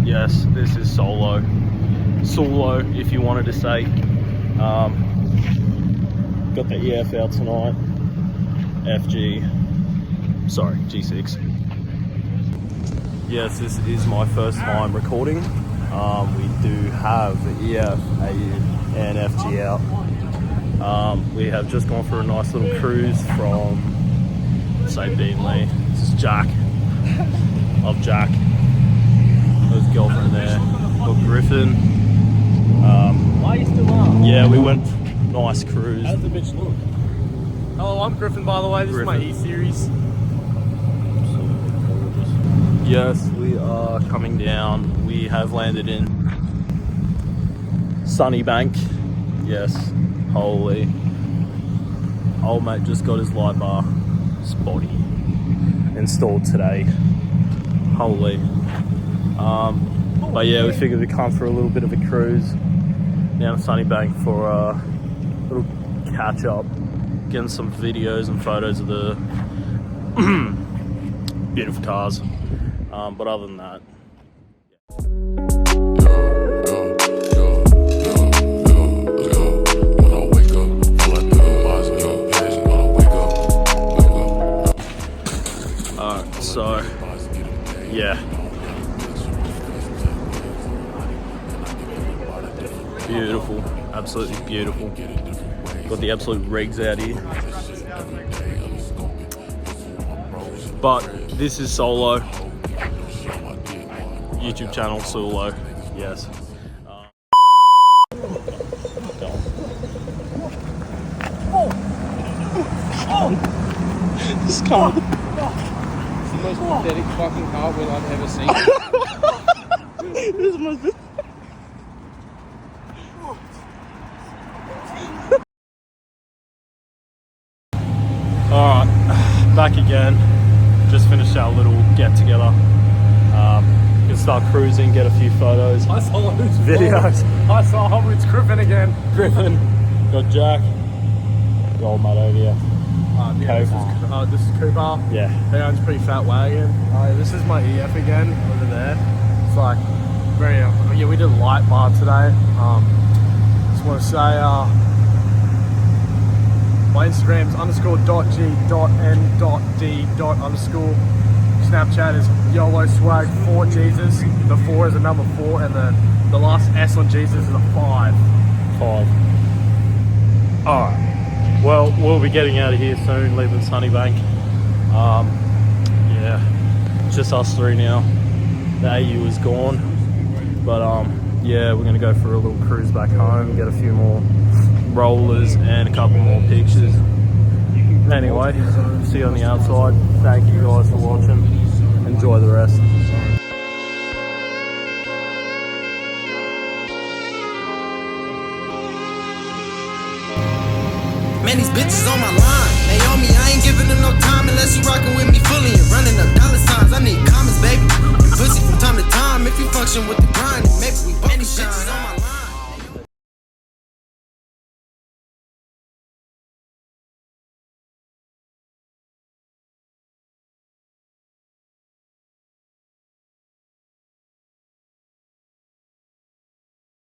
Yes, this is solo, if you wanted to say. Got the EF out tonight. G6. Yes, this is my first time recording. We do have the EF, AU and FG out. We have just gone for a nice little cruise from, say, Beanley. This is Jack. Love Jack. His girlfriend there. Got Griffin. Why are you still on? Yeah, we went nice cruise. How does the bitch look? Hello, I'm Griffin, by the way. This is my E-Series. Yes, we are coming down. We have landed in Sunnybank. Yes, holy. Old mate just got his light bar spotty installed today. Holy. But yeah, we figured we'd come for a little bit of a cruise down to Sunnybank for a little catch up, getting some videos and photos of the beautiful cars. But other than that, so yeah, beautiful, absolutely beautiful. Got the absolute rigs out here, but this is solo. YouTube channel solo, yes. This car. It's the most pathetic fucking car wheel I've ever seen. This must be. Alright, back again. Just finished our little get together. Can start cruising, get a few photos, videos. I saw him, it's Griffin again. Griffin, got Jack, gold mate over here. This is Cooper. Yeah. He owns a pretty fat wagon. This is my EF again over there. It's like very yeah. We did a light bar today. Just want to say my Instagram's _.g.n.d._. Snapchat is YOLO swag 4 Jesus. The 4 is a number 4, and then the last S on Jesus is a 5. Alright. Well, we'll be getting out of here soon, leaving Sunnybank. Yeah, just us three now. The AU is gone. But yeah, we're gonna go for a little cruise back home, get a few more rollers and a couple more pictures. Anyway, see you on the outside. Thank you guys for watching. Enjoy the rest. Man, these bitches on my line. Naomi, I ain't giving them no time unless you rockin' with me fully and running up dollar signs. I need comments, baby. And pussy from time to time. If you function with the grind, maybe we both shine on my line.